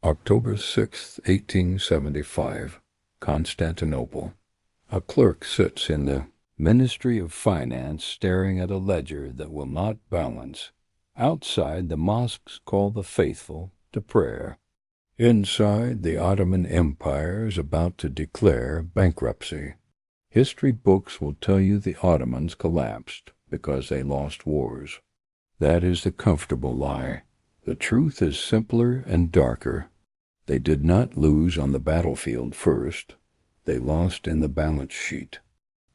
October 6, 1875, Constantinople. A clerk sits in the Ministry of Finance staring at a ledger that will not balance. Outside, the mosques call the faithful to prayer. Inside, the Ottoman Empire is about to declare bankruptcy. History books will tell you the Ottomans collapsed because they lost wars. That is the comfortable lie. The truth is simpler and darker. They did not lose on the battlefield first. They lost in the balance sheet.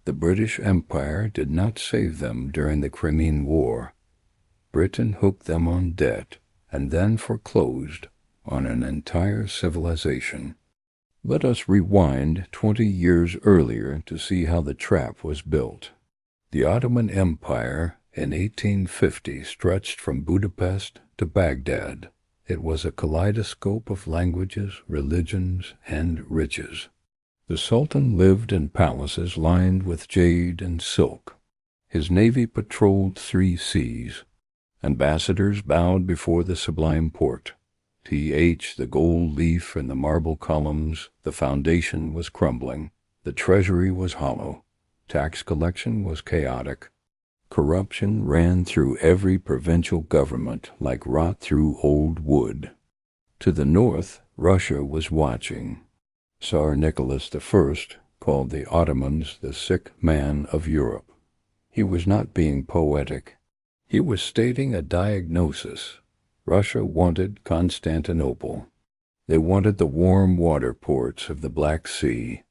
The British Empire did not save them during the Crimean War. Britain hooked them on debt and then foreclosed on an entire civilization. Let us rewind 20 years earlier to see how the trap was built. The Ottoman Empire in 1850 stretched from Budapest to Baghdad. It was a kaleidoscope of languages, religions, and riches. The Sultan lived in palaces lined with jade and silk. His navy patrolled 3 seas. Ambassadors bowed before the Sublime Porte. The gold leaf and the marble columns, the foundation was crumbling. The treasury was hollow. Tax collection was chaotic. Corruption ran through every provincial government like rot through old wood. To the north, Russia was watching. Tsar Nicholas I called the Ottomans the sick man of Europe. He was not being poetic. He was stating a diagnosis. Russia wanted Constantinople. They wanted the warm water ports of the Black Sea.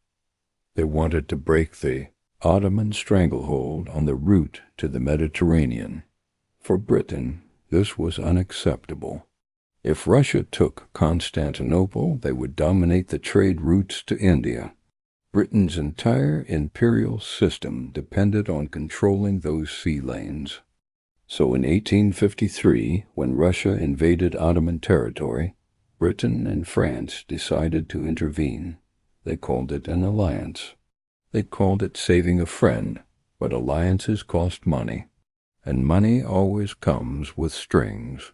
They wanted to break the Ottoman stranglehold on the route to the Mediterranean. For Britain, this was unacceptable. If Russia took Constantinople, they would dominate the trade routes to India. Britain's entire imperial system depended on controlling those sea lanes. So in 1853, when Russia invaded Ottoman territory, Britain and France decided to intervene. They called it an alliance. They called it saving a friend, but alliances cost money, and money always comes with strings.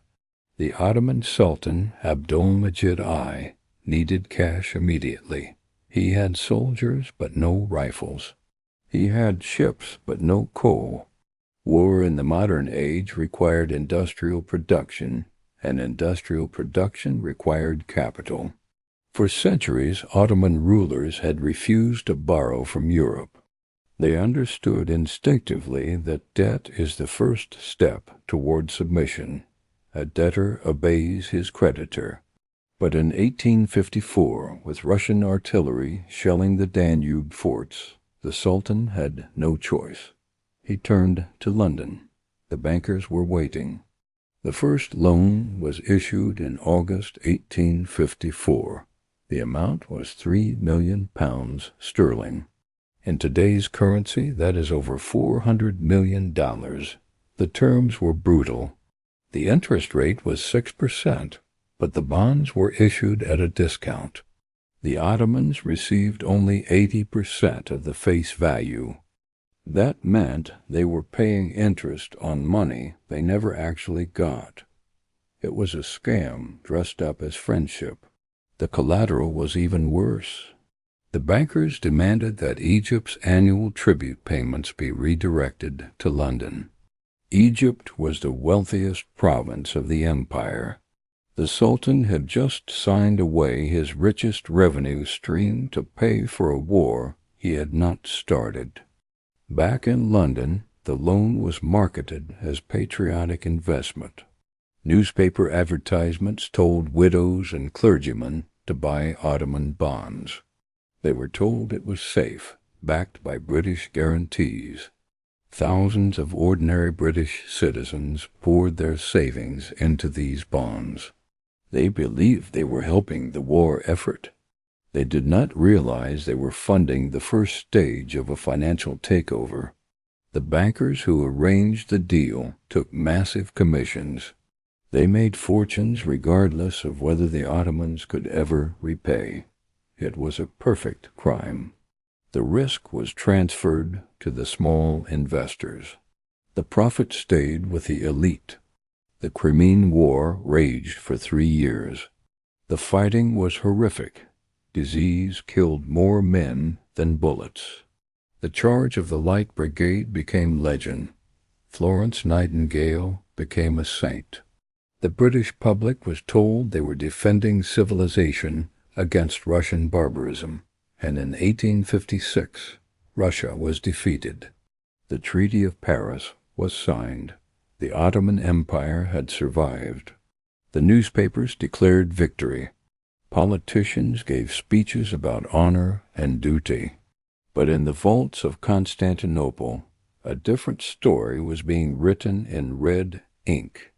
The Ottoman Sultan Abdülmecid I needed cash immediately. He had soldiers but no rifles. He had ships but no coal. War in the modern age required industrial production, and industrial production required capital. For centuries, Ottoman rulers had refused to borrow from Europe. They understood instinctively that debt is the first step toward submission. A debtor obeys his creditor. But in 1854, with Russian artillery shelling the Danube forts, the Sultan had no choice. He turned to London. The bankers were waiting. The first loan was issued in August 1854. The amount was £3 million sterling. In today's currency, that is over $400 million. The terms were brutal. The interest rate was 6%, but the bonds were issued at a discount. The Ottomans received only 80% of the face value. That meant they were paying interest on money they never actually got. It was a scam dressed up as friendship. The collateral was even worse. The bankers demanded that Egypt's annual tribute payments be redirected to London. Egypt was the wealthiest province of the empire. The Sultan had just signed away his richest revenue stream to pay for a war he had not started. Back in London, the loan was marketed as patriotic investment. Newspaper advertisements told widows and clergymen to buy Ottoman bonds. They were told it was safe, backed by British guarantees. Thousands of ordinary British citizens poured their savings into these bonds. They believed they were helping the war effort. They did not realize they were funding the first stage of a financial takeover. The bankers who arranged the deal took massive commissions. They made fortunes regardless of whether the Ottomans could ever repay. It was a perfect crime. The risk was transferred to the small investors. The profit stayed with the elite. The Crimean War raged for 3 years. The fighting was horrific. Disease killed more men than bullets. The charge of the Light Brigade became legend. Florence Nightingale became a saint. The British public was told they were defending civilization against Russian barbarism, and in 1856, Russia was defeated. The Treaty of Paris was signed. The Ottoman Empire had survived. The newspapers declared victory. Politicians gave speeches about honor and duty. But in the vaults of Constantinople, a different story was being written in red ink.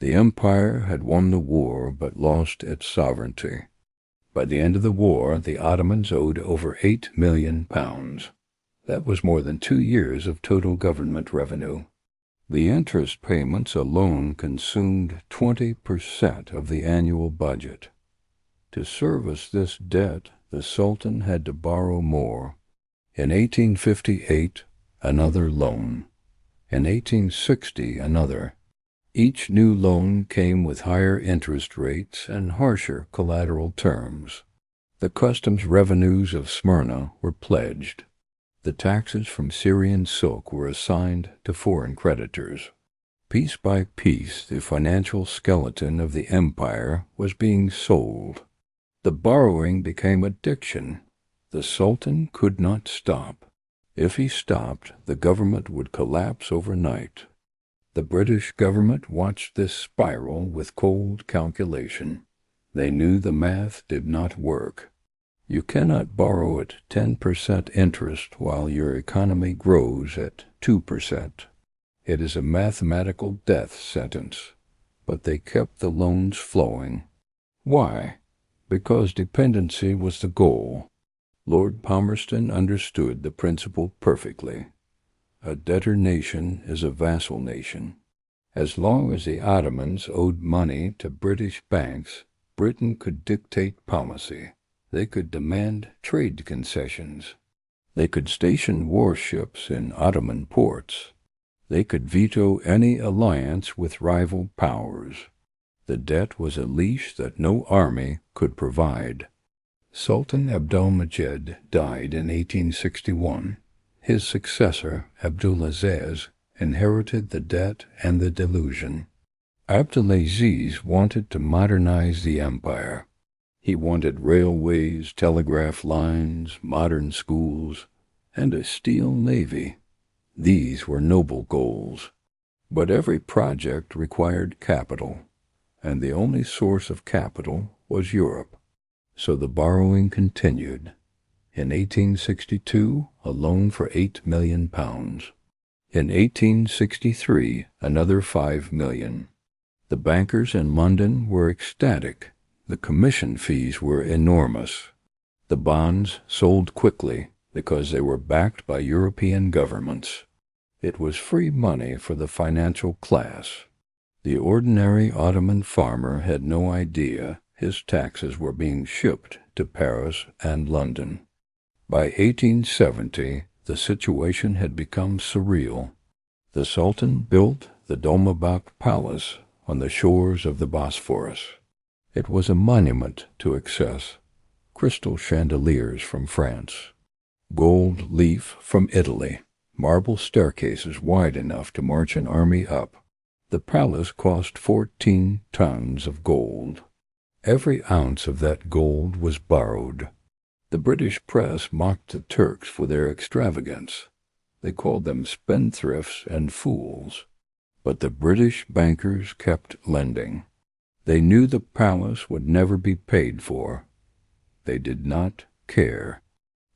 The empire had won the war but lost its sovereignty. By the end of the war, the Ottomans owed over £8 million. That was more than 2 years of total government revenue. The interest payments alone consumed 20% of the annual budget. To service this debt, the Sultan had to borrow more. In 1858, another loan. In 1860, another. Each new loan came with higher interest rates and harsher collateral terms. The customs revenues of Smyrna were pledged. The taxes from Syrian silk were assigned to foreign creditors. Piece by piece, the financial skeleton of the empire was being sold. The borrowing became addiction. The Sultan could not stop. If he stopped, the government would collapse overnight. The British government watched this spiral with cold calculation. They knew the math did not work. You cannot borrow at 10% interest while your economy grows at 2%. It is a mathematical death sentence. But they kept the loans flowing. Why? Because dependency was the goal. Lord Palmerston understood the principle perfectly. A debtor nation is a vassal nation. As long as the Ottomans owed money to British banks, Britain could dictate policy. They could demand trade concessions. They could station warships in Ottoman ports. They could veto any alliance with rival powers. The debt was a leash that no army could provide. Sultan Abdülmecid died in 1861. His successor, Abdulaziz, inherited the debt and the delusion. Abdulaziz wanted to modernize the empire. He wanted railways, telegraph lines, modern schools, and a steel navy. These were noble goals. But every project required capital, and the only source of capital was Europe. So the borrowing continued. In 1862, a loan for £8 million. In 1863, another £5 million. The bankers in London were ecstatic. The commission fees were enormous. The bonds sold quickly because they were backed by European governments. It was free money for the financial class. The ordinary Ottoman farmer had no idea his taxes were being shipped to Paris and London. By 1870, the situation had become surreal. The Sultan built the Dolmabahce Palace on the shores of the Bosphorus. It was a monument to excess. Crystal chandeliers from France, gold leaf from Italy, marble staircases wide enough to march an army up. The palace cost 14 tons of gold. Every ounce of that gold was borrowed. The British press mocked the Turks for their extravagance. They called them spendthrifts and fools. But the British bankers kept lending. They knew the palace would never be paid for. They did not care.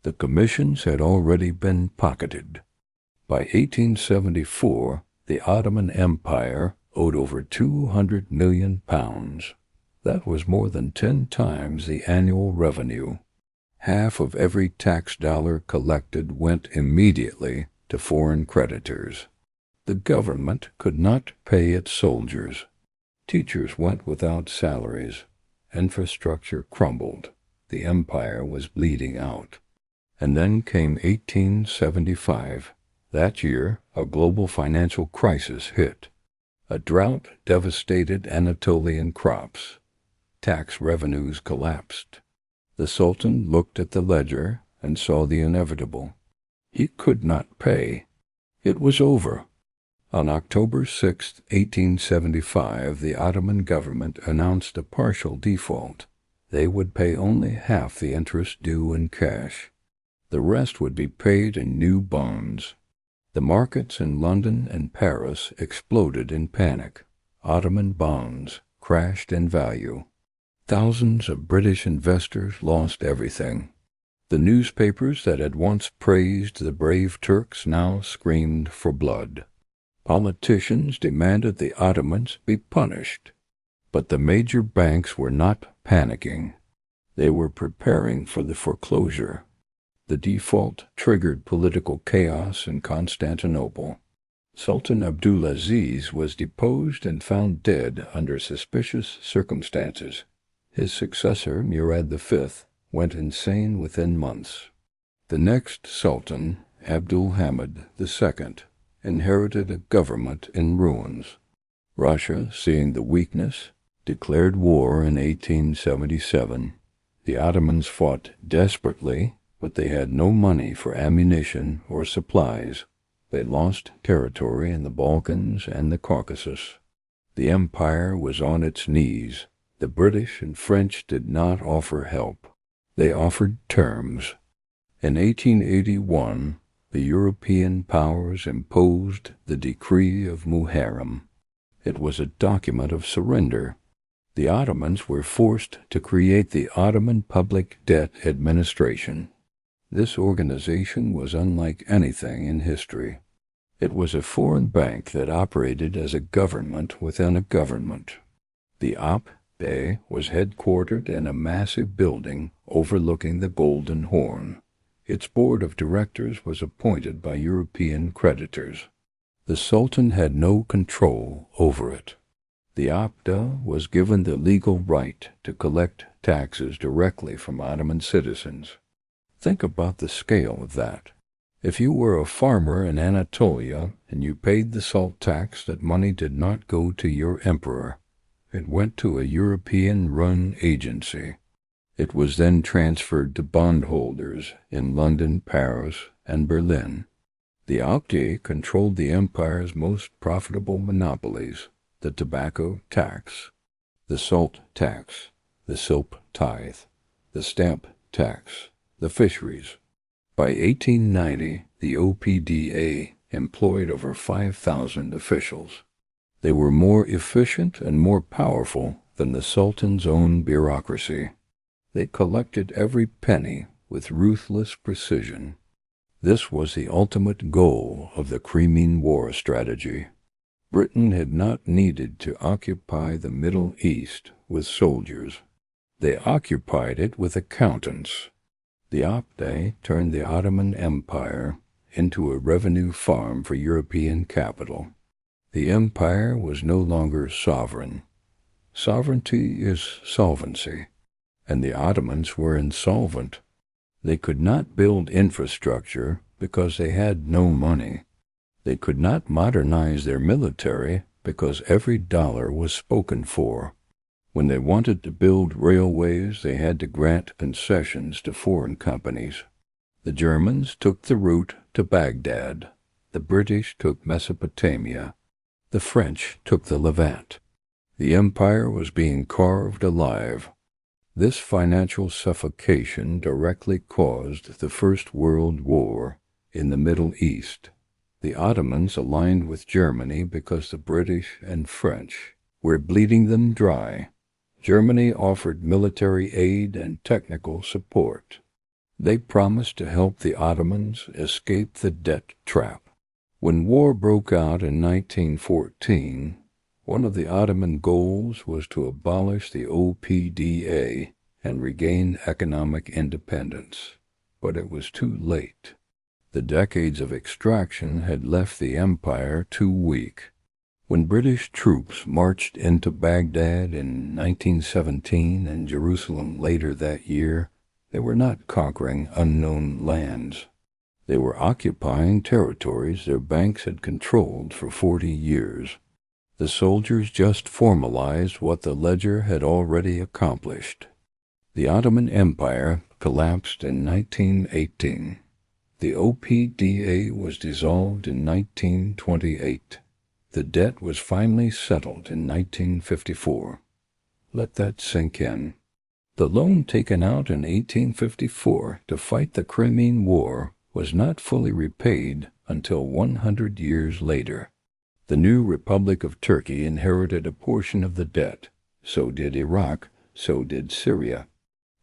The commissions had already been pocketed. By 1874, the Ottoman Empire owed over £200 million. That was more than 10 times the annual revenue. Half of every tax dollar collected went immediately to foreign creditors. The government could not pay its soldiers. Teachers went without salaries. Infrastructure crumbled. The empire was bleeding out. And then came 1875. That year, a global financial crisis hit. A drought devastated Anatolian crops. tax revenues collapsed. The Sultan looked at the ledger and saw the inevitable. He could not pay. It was over. On October 6, 1875, the Ottoman government announced a partial default. They would pay only half the interest due in cash. The rest would be paid in new bonds. The markets in London and Paris exploded in panic. Ottoman bonds crashed in value. Thousands of British investors lost everything. The newspapers that had once praised the brave Turks now screamed for blood. Politicians demanded the Ottomans be punished. But the major banks were not panicking. They were preparing for the foreclosure. The default triggered political chaos in Constantinople. Sultan Abdulaziz was deposed and found dead under suspicious circumstances. His successor, Murad V, went insane within months. The next Sultan, Abdul Hamid II, inherited a government in ruins. Russia, seeing the weakness, declared war in 1877. The Ottomans fought desperately, but they had no money for ammunition or supplies. They lost territory in the Balkans and the Caucasus. The empire was on its knees. The British and French did not offer help. They offered terms. In 1881, the European powers imposed the Decree of Muharrem. It was a document of surrender. The Ottomans were forced to create the Ottoman Public Debt Administration. This organization was unlike anything in history. It was a foreign bank that operated as a government within a government. The OPDA was headquartered in a massive building overlooking the Golden Horn. Its board of directors was appointed by European creditors. The Sultan had no control over it. The OPDA was given the legal right to collect taxes directly from Ottoman citizens. Think about the scale of that. If you were a farmer in Anatolia and you paid the salt tax, that money did not go to your emperor. It went to a European-run agency. It was then transferred to bondholders in London, Paris, and Berlin. The OPDA controlled the empire's most profitable monopolies: the tobacco tax, the salt tax, the silk tithe, the stamp tax, the fisheries. By 1890, the OPDA employed over 5,000 officials. They were more efficient and more powerful than the Sultan's own bureaucracy. They collected every penny with ruthless precision. This was the ultimate goal of the Crimean War strategy. Britain had not needed to occupy the Middle East with soldiers. They occupied it with accountants. The OPDA turned the Ottoman Empire into a revenue farm for European capital. The empire was no longer sovereign. Sovereignty is solvency, and the Ottomans were insolvent. They could not build infrastructure because they had no money. They could not modernize their military because every dollar was spoken for. When they wanted to build railways, they had to grant concessions to foreign companies. The Germans took the route to Baghdad. The British took Mesopotamia. The French took the Levant. The empire was being carved alive. This financial suffocation directly caused the First World War in the Middle East. The Ottomans aligned with Germany because the British and French were bleeding them dry. Germany offered military aid and technical support. They promised to help the Ottomans escape the debt trap. When war broke out in 1914, one of the Ottoman goals was to abolish the OPDA and regain economic independence. But it was too late. The decades of extraction had left the empire too weak. When British troops marched into Baghdad in 1917 and Jerusalem later that year, they were not conquering unknown lands. They were occupying territories their banks had controlled for 40 years. The soldiers just formalized what the ledger had already accomplished. The Ottoman Empire collapsed in 1918. The OPDA was dissolved in 1928. The debt was finally settled in 1954. Let that sink in. The loan taken out in 1854 to fight the Crimean War was not fully repaid until 100 years later. The new Republic of Turkey inherited a portion of the debt. So did Iraq. So did Syria.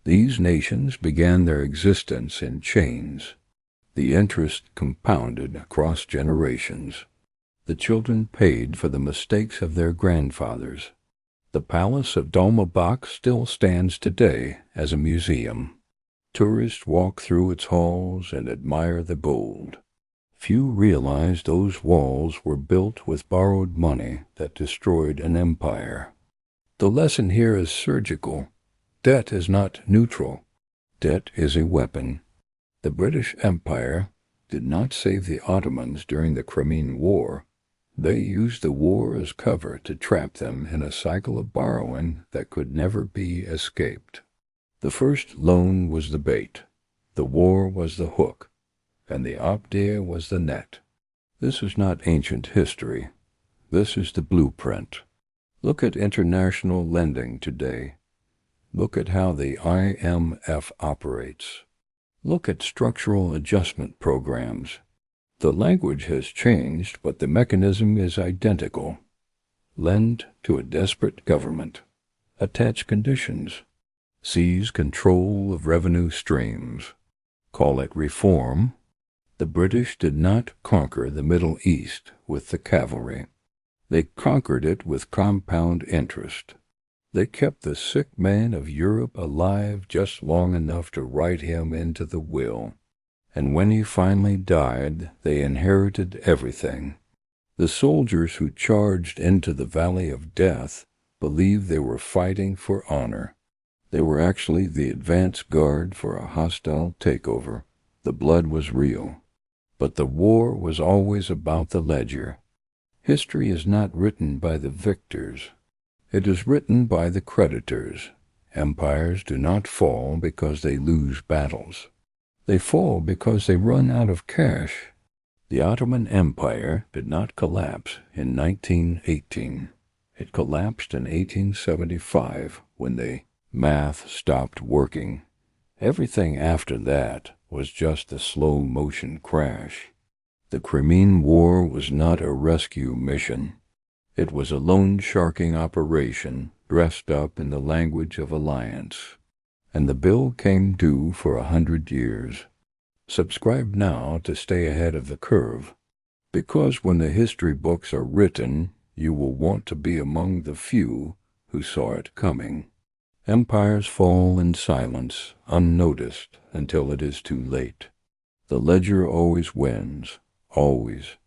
These nations began their existence in chains. The interest compounded across generations. The children paid for the mistakes of their grandfathers. The Palace of Dolmabahce still stands today as a museum. Tourists walk through its halls and admire the gold. Few realize those walls were built with borrowed money that destroyed an empire. The lesson here is surgical. Debt is not neutral. Debt is a weapon. The British Empire did not save the Ottomans during the Crimean War. They used the war as cover to trap them in a cycle of borrowing that could never be escaped. The first loan was the bait, the war was the hook, and the OPDA was the net. This is not ancient history. This is the blueprint. Look at international lending today. Look at how the IMF operates. Look at structural adjustment programs. The language has changed, but the mechanism is identical. Lend to a desperate government. Attach conditions. Seize control of revenue streams. Call it reform. The British did not conquer the Middle East with the cavalry. They conquered it with compound interest. They kept the sick man of Europe alive just long enough to write him into the will. And when he finally died, they inherited everything. The soldiers who charged into the valley of death believed they were fighting for honor. They were actually the advance guard for a hostile takeover. The blood was real. But the war was always about the ledger. History is not written by the victors. It is written by the creditors. Empires do not fall because they lose battles. They fall because they run out of cash. The Ottoman Empire did not collapse in 1918. It collapsed in 1875 when the math stopped working. Everything after that was just a slow-motion crash. The Crimean War was not a rescue mission. It was a loan-sharking operation dressed up in the language of alliance. And the bill came due for 100 years. Subscribe now to stay ahead of the curve, because when the history books are written, you will want to be among the few who saw it coming. Empires fall in silence, unnoticed, until it is too late. The ledger always wins, always.